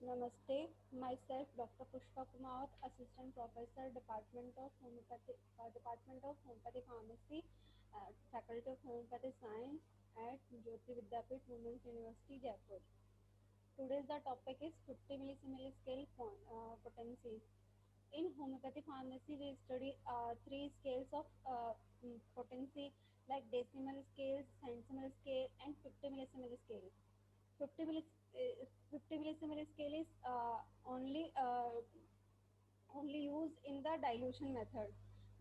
Namaste. Myself, Dr. Pushpa Kumar, Assistant Professor, Department of Homeopathy Pharmacy, Faculty of Homeopathy Science at Jyoti Vidyapit Women's University, Jaipur. Today's the topic is 50 millisimilar scale potency. In homeopathy pharmacy, we study three scales of potency like decimal scale, centesimal scale, and 50 millisimilar scale. 50 millis, 50 millisimilar scale is only used in the dilution method.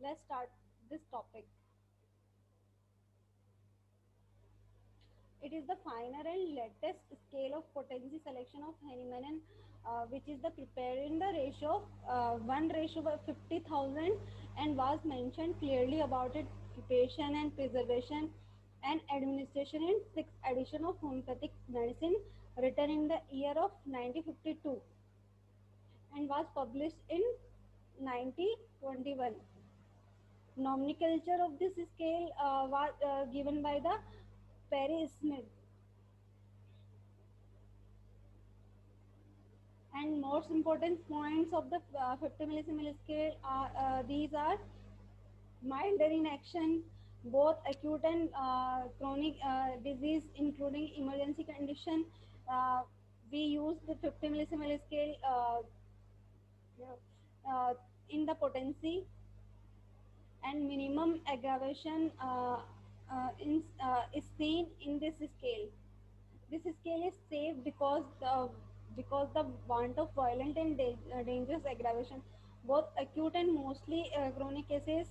Let's start this topic. It is the finer and latest scale of potency selection of Hahnemann, which is the prepared in the ratio of 1 ratio by 50,000 and was mentioned clearly about its preparation and preservation and administration in 6th edition of homeopathic medicine written in the year of 1952 and was published in 1921. Nomenclature of this scale was given by the Perry Smith. And most important points of the 50 millisimilar scale are these are milder in action, both acute and chronic disease, including emergency condition. Uh, we use the 50 millisimilar scale yeah, uh, in the potency and minimum aggravation is seen in this scale. This scale is safe because the want of violent and dangerous aggravation, both acute and mostly chronic cases,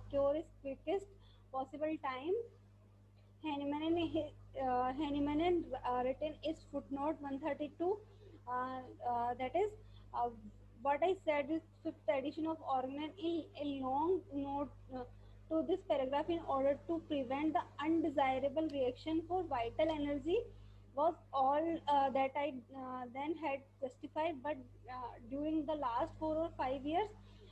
cure is quickest possible time. Hahnemann written is footnote 132. That is what I said is fifth edition of Organon in a long note to this paragraph in order to prevent the undesirable reaction for vital energy was all that I then had justified. But during the last 4 or 5 years,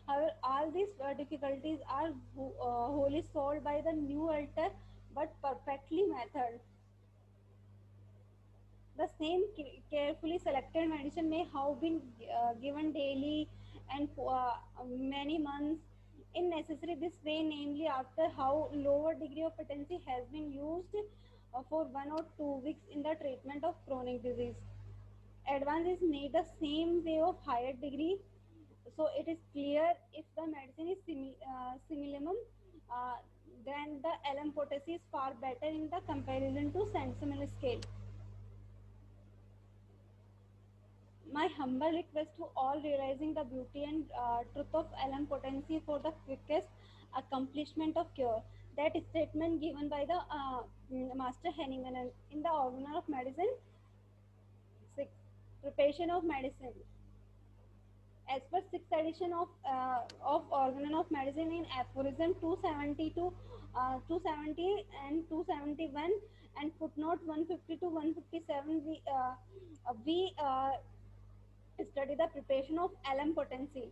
however, all these difficulties are wholly solved by the new alter but perfectly method. The same carefully selected medicine may have been given daily and for many months in necessary this way, namely after how lower degree of potency has been used for 1 or 2 weeks in the treatment of chronic disease. Advance is made the same way of higher degree, so it is clear if the medicine is simillimum, uh, then the LM potency is far better in the comparison to centesimal scale. My humble request to all realizing the beauty and truth of LM potency for the quickest accomplishment of cure. That statement given by the Master Hahnemann in the Organon of Medicine 6. Preparation of medicine. As per sixth edition of Organon of Medicine in aphorism 270 to 270 and 271 and footnote 150 to 157, we study the preparation of LM potency.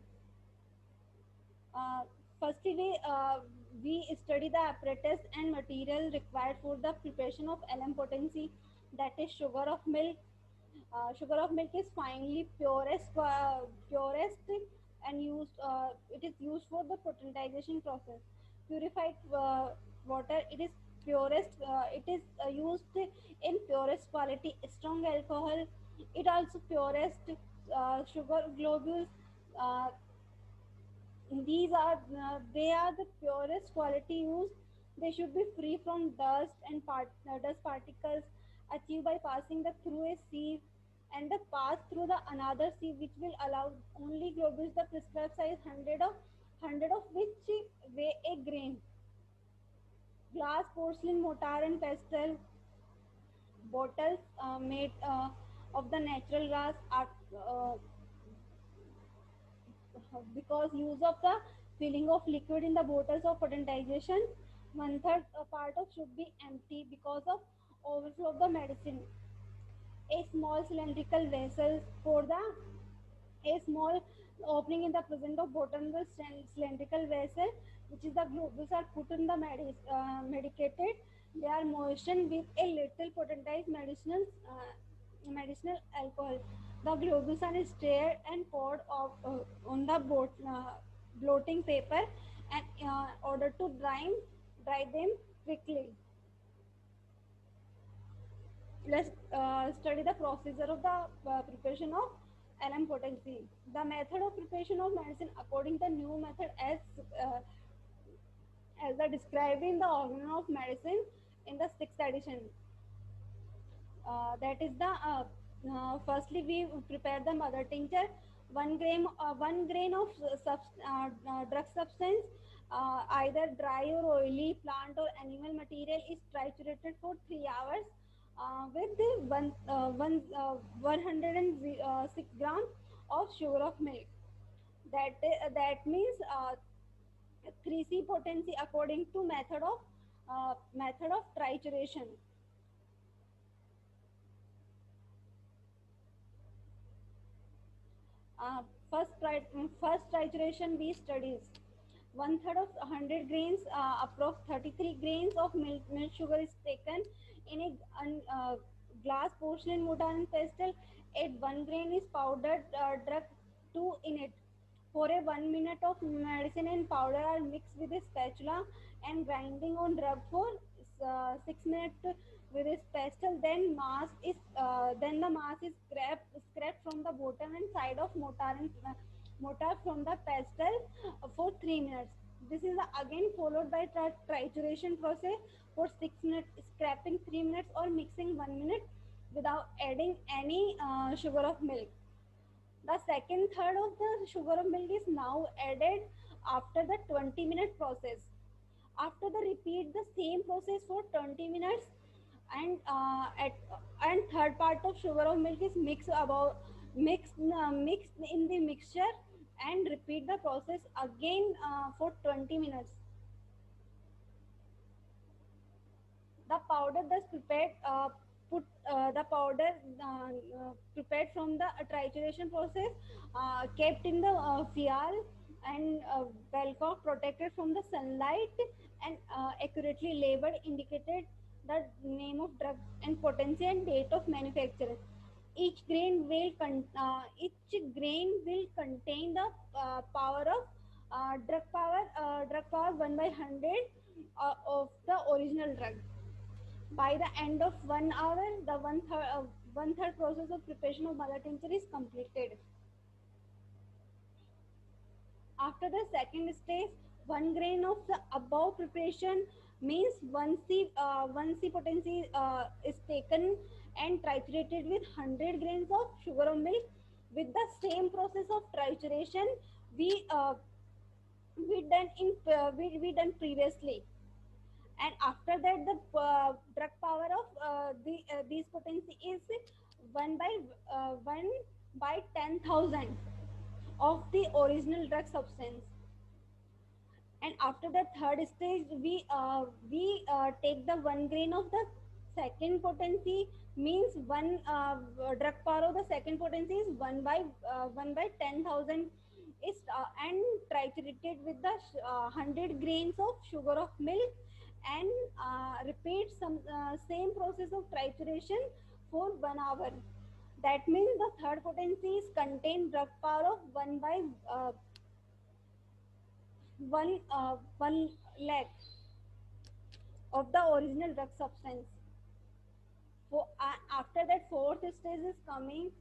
Uh, Firstly, we study the apparatus and material required for the preparation of LM potency. That is sugar of milk. Sugar of milk is finely purest and used. It is used for the potentization process. Purified water. It is purest. It is used in purest quality. Strong alcohol. It also purest sugar globules. Uh, these are they are the purest quality used. They should be free from dust and dust particles, achieved by passing the through a sieve and the pass through the another sieve, which will allow only globules the prescribed size 100 of which weigh a grain. Glass, porcelain, mortar, and pestle bottles made of the natural glass are because use of the filling of liquid in the bottles of potentization, one third part of should be empty because of overflow of the medicine. A small cylindrical vessel for the a small opening in the present of bottomless cylindrical vessel, which is the globules are put in the medicated. They are moistened with a little potentized medicinal. medicinal alcohol. The globulin is stirred and poured on the bloating paper and order to dry them quickly. Let's study the procedure of the preparation of LM potency. The method of preparation of medicine according to the new method uh, as the described in the organ of medicine in the sixth edition. That is the firstly we prepare the mother tincture. 1 grain of drug substance, either dry or oily, plant or animal material, is triturated for 3 hours with the 106 grams of sugar of milk. That means 3C potency according to method of trituration. Uh, first trituration we studies. One third of 100 grains, approx 33 grains of milk sugar is taken in a glass porcelain mortar and pestle. Add 1 grain is powdered drug 2 in it. For a 1 minute of medicine and powder are mixed with a spatula and grinding on rub for 6 minutes with a pestle. Then the mass is scraped from the bottom and side of mortar from the pestle for 3 minutes. This is again followed by trituration process for 6 minutes, scraping 3 minutes or mixing 1 minute without adding any sugar of milk. The second third of the sugar of milk is now added after the 20-minute process. After the repeat the same process for 20 minutes and third part of sugar of milk is mixed in the mixture and repeat the process again for 20 minutes. The powder thus prepared put the powder prepared from the trituration process kept in the vial and well protected from the sunlight and accurately labeled indicated the name of drug and potency and date of manufacture. Each grain will contain the power of drug power 1/100 of the original drug. By the end of 1 hour, the one third process of preparation of mother tincture is completed. After the second stage, 1 grain of the above preparation means 1C potency is taken and triturated with 100 grains of sugar or milk. With the same process of trituration, we uh, we done previously. And after that the drug power of these potency is 1 by 1 by 10,000 of the original drug substance. And after the third stage we take the 1 grain of the second potency means one drug power of the second potency is 1 by 10,000 is and triturated with the 100 grains of sugar of milk and repeat some same process of trituration for 1 hour. That means the third potency is contain drug power of 1 by 1 lakh of the original drug substance. After that, fourth stage is coming.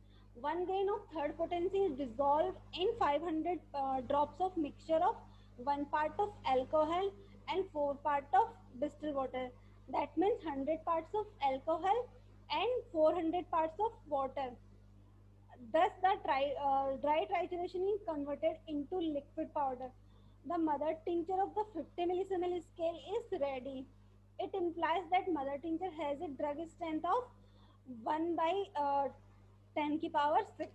1 grain of third potency is dissolved in 500 drops of mixture of 1 part of alcohol and 4 part of distilled water. That means 100 parts of alcohol and 400 parts of water. Thus, the dry trituration is converted into liquid powder. The mother tincture of the 50 millisiemen scale is ready. It implies that mother tincture has a drug strength of 1 by 10 की power 6.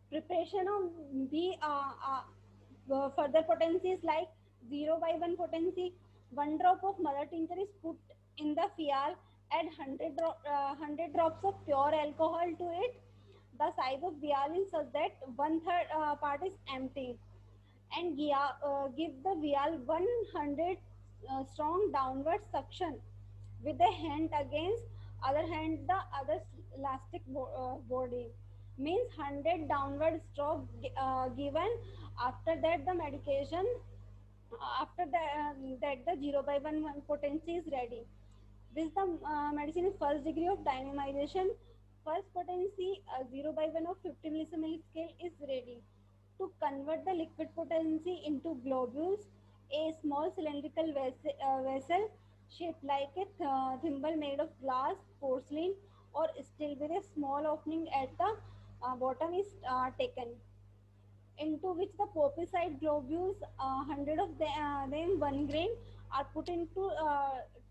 Preparation of the further potencies like 0 by 1 potency. 1 drop of mother tincture is put in the vial. Add 100 drops of pure alcohol to it. The size of vial is such that 1/3 part is empty. And give the vial 100 strong downward suction with the hand against other hand the other elastic body, means 100 downward stroke given. After that the medication, after that the 0 by 1 potency is ready. This is the medicine in first degree of dynamization. First potency 0 by 1 of 50 millisecond scale is ready. To convert the liquid potency into globules, a small cylindrical vessel shaped like a thimble made of glass, porcelain, or steel with a small opening at the bottom is taken, into which the poppy-side globules, 100 of them, 1 grain, are put into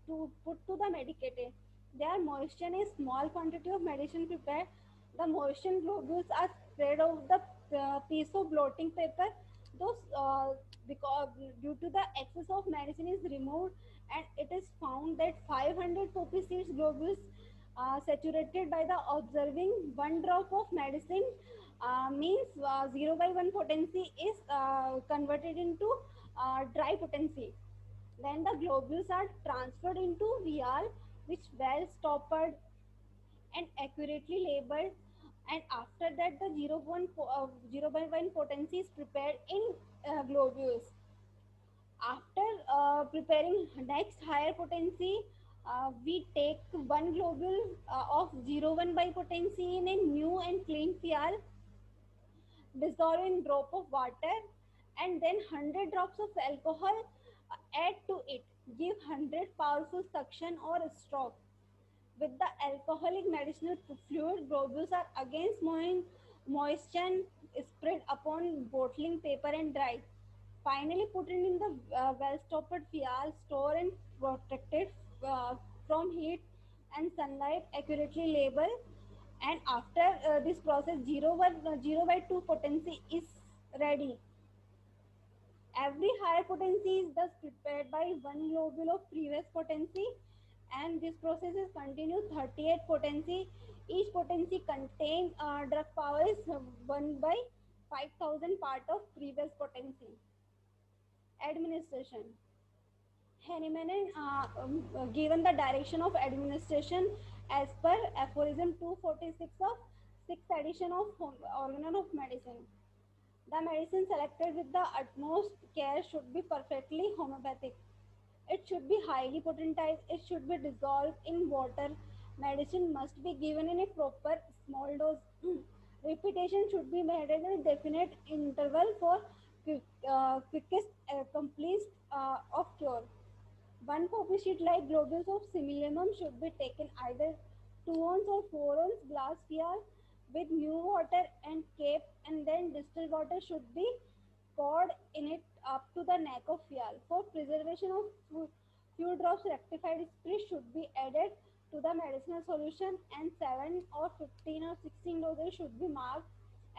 to put to the medicated. They are moistened in a small quantity of medicine prepared. The moistened globules are spread over the piece of blotting paper. Those because due to the excess of medicine is removed, and it is found that 500 poppy seeds globules saturated by the observing one drop of medicine, means 0 by 1 potency is converted into dry potency. Then the globules are transferred into vial, which well stoppered and accurately labeled. And after that the 0 by 1 potency is prepared in globules. After preparing next higher potency, we take one globule of 0 1 by potency in a new and clean vial, dissolve in drop of water, and then 100 drops of alcohol add to it. Give 100 powerful suction or stroke. With the alcoholic medicinal fluid, globules are against moisture spread upon bottling paper and dried. Finally, put it in the well-stopped vial, store and protected from heat and sunlight, accurately labeled. And after this process, 0 by 2 potency is ready. Every higher potency is thus prepared by one globule of previous potency, and this process is continued 38 potency. Each potency contain drug power is 1 by 5000 part of previous potency. Administration. Hahnemann given the direction of administration as per aphorism 246 of 6th edition of Organon of Medicine. The medicine selected with the utmost care should be perfectly homeopathic. It should be highly potentized. It should be dissolved in water. Medicine must be given in a proper small dose. Repetition should be made at a definite interval for quickest complete of cure. One poppy sheet like globules of simillimum should be taken either 2 ounce or 4 ounce glass vial with new water and capped, and then distilled water should be poured in it up to the neck of vial. For preservation of few drops rectified spirit should be added to the medicinal solution, and 7 or 15 or 16 doses should be marked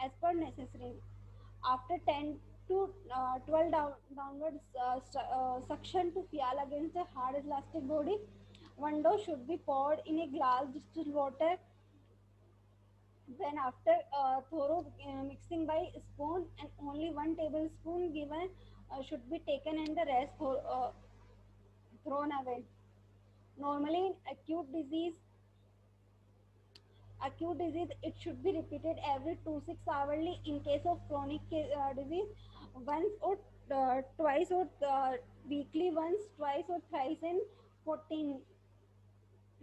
as per necessary. After 10 to 12 downwards suction to vial against a hard elastic body, one dose should be poured in a glass distilled water. Then after thorough mixing by spoon, and only 1 tablespoon given should be taken, and the rest thrown away. Normally in acute disease it should be repeated every 2 6 hourly. In case of chronic disease, once or twice, or weekly once, twice or thrice in 14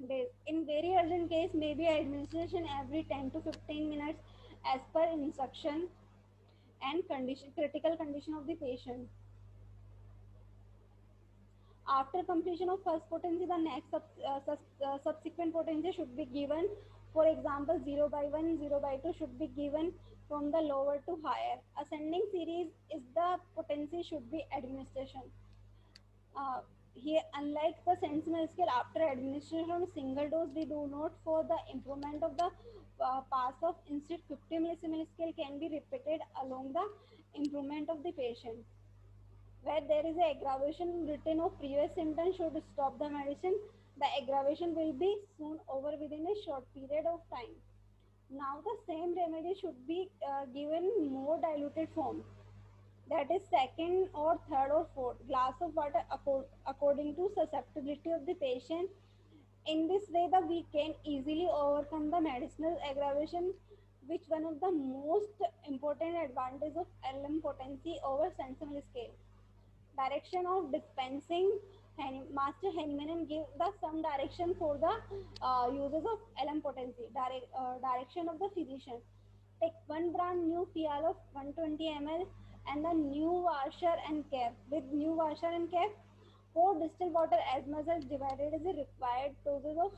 days. In very urgent case, maybe administration every 10 to 15 minutes as per instruction and critical condition of the patient. After completion of first potency, the next subsequent potency should be given. For example, 0 by 1, 0 by 2 should be given from the lower to higher. Ascending series is the potency should be administration. Uh, Here, unlike the sentinel scale, after administration of single dose, we do not for the improvement of the pass of. Instead, 50 millisecond scale can be repeated along the improvement of the patient. Where there is a aggravation written of previous symptoms should stop the medicine. The aggravation will be soon over within a short period of time. Now the same remedy should be given in more diluted form. That is second or third or fourth glass of water according to susceptibility of the patient. In this way, the we can easily overcome the medicinal aggravation, which one of the most important advantage of LM potency over sensible scale. Direction of dispensing. Master Henneman give the some direction for the uses of LM potency. Direction of the physician. Take one brand new PL of 120 ml and the new washer and cap. With new washer and cap, pour distilled water as much as divided as the required doses of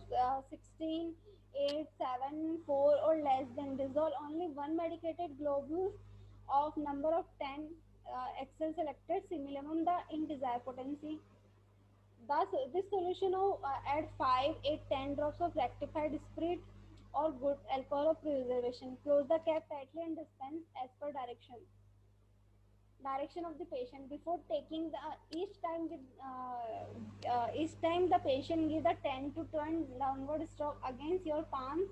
16, 8, 7, 4 or less. Then dissolve only one medicated globule of number of 10 Excel selected simillimum the in desired potency. Thus, this solution of add 5, 8, 10 drops of rectified spirit or good alcohol of preservation. Close the cap tightly and dispense as per direction. Direction of the patient before taking the each time the patient give the 10 to 20 downward stroke against your palm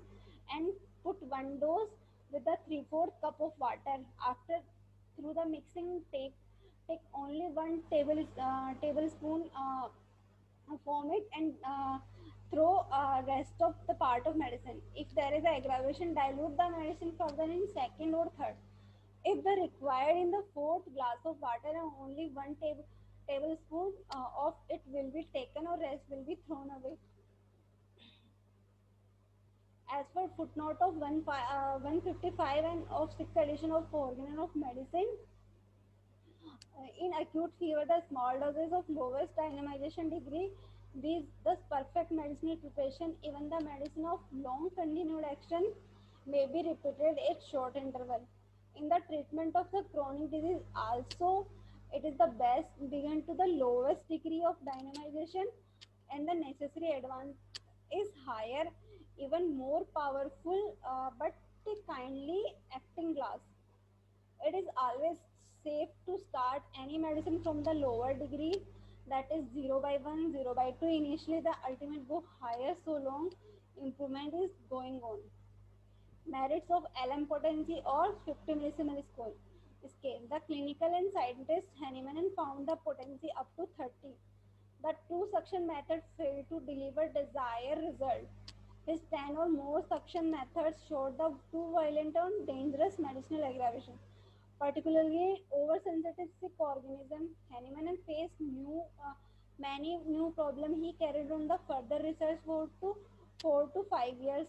and put one dose with the 3/4 cup of water. After through the mixing, take only one tablespoon form it and throw rest of the part of medicine. If there is aggravation, dilute the medicine further in second or third. If the required in the fourth glass of water and only one tablespoon of it will be taken or rest will be thrown away. As per footnote of 155 and of 6th edition of Organon of Medicine, in acute fever, the small doses of lowest dynamization degree, these thus perfect medicinal preparation, even the medicine of long continued action may be repeated at short interval. In the treatment of the chronic disease also, it is the best begin to the lowest degree of dynamization and the necessary advance is higher, even more powerful, but a kindly acting glass. It is always safe to start any medicine from the lower degree, that is 0 by 1, 0 by 2. Initially, the ultimate go higher so long improvement is going on. Merits of LM potency or 50 millisiemen scale. The clinical and scientist Henneman found the potency up to 30. The two suction method failed to deliver desired result. His 10 or more suction methods showed the too violent and dangerous medicinal aggravation, particularly oversensitive sick organism. Henneman faced many new problems. He carried on the further research for 4 to 5 years,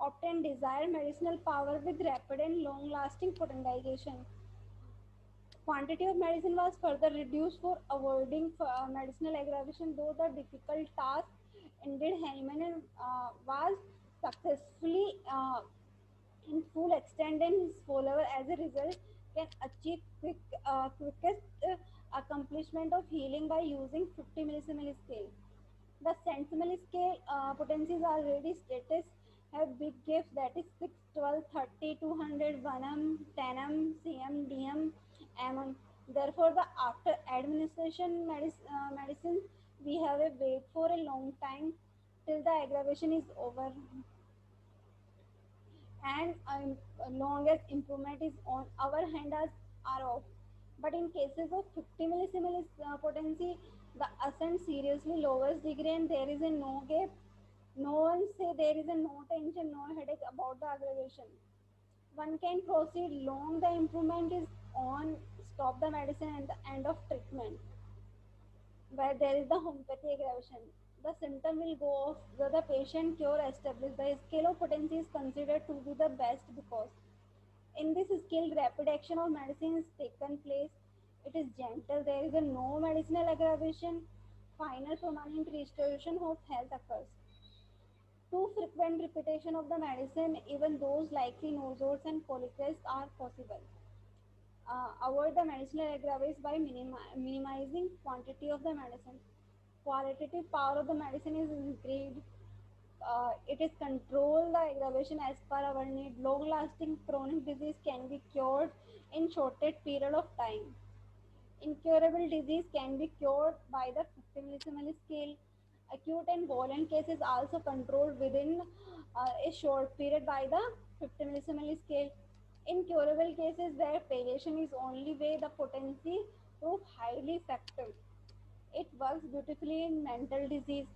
obtained desired medicinal power with rapid and long-lasting potentization. Quantity of medicine was further reduced for avoiding medicinal aggravation, though the difficult task indeed Henneman was successfully in full extent and his follower as a result can achieve quickest accomplishment of healing by using 50 millisiemen scale. The centimeter scale potencies are already status have big gifts, that is 6, 12, 30, 200, 1m, 10m, cm, dm, mm. Therefore, the after administration medicine, we have a wait for a long time till the aggravation is over and long as improvement is on our hand as are off. But in cases of 50 millisiemen potency, the ascent seriously lowers degree and there is a no gap. No one say there is a no tension, no headache about the aggravation. One can proceed long the improvement is on, stop the medicine at the end of treatment where there is the homeopathy aggravation. The symptom will go off where the patient cure established. The scale of potency is considered to be the best because in this scale, rapid action of medicine is taken place. It is gentle. There is a no medicinal aggravation. Final permanent restoration of health occurs. Too frequent repetition of the medicine, even those likely nosodes and polycrests are possible. Avoid the medicinal aggravation by minimizing quantity of the medicine. Qualitative power of the medicine is increased. It is control the aggravation as per our need. Long lasting chronic disease can be cured in shorter period of time. Incurable disease can be cured by the 50 millisiemen scale. Acute and violent cases also controlled within a short period by the 50 millisiemen scale. Incurable cases where palliation is only way, the potency prove highly effective. It works beautifully in mental disease.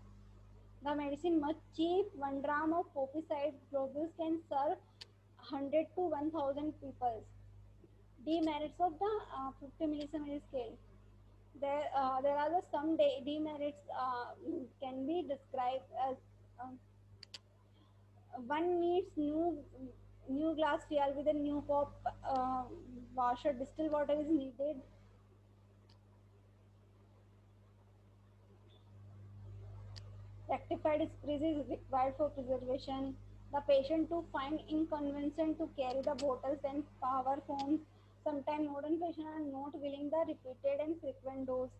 The medicine much cheap. 1 gram of poppy-side globules can serve 100 to 1000 people. Demerits of the 50 millisieverts scale. There are some demerits can be described as uh, one needs new glass vial with a new pop washer. Distilled water is needed. Rectified squeeze is required for preservation. The patient to find inconvenient to carry the bottles and power phones. Sometimes modern patients are not willing the repeated and frequent dose.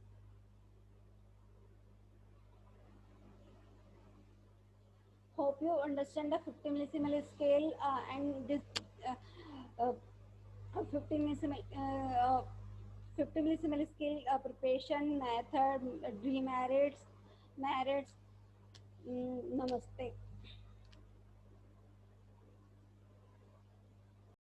Hope you understand the 50 millisieverts scale and this uh, uh, 50 millisieverts 50 millisieverts scale preparation method, demerits, merits. Namaste.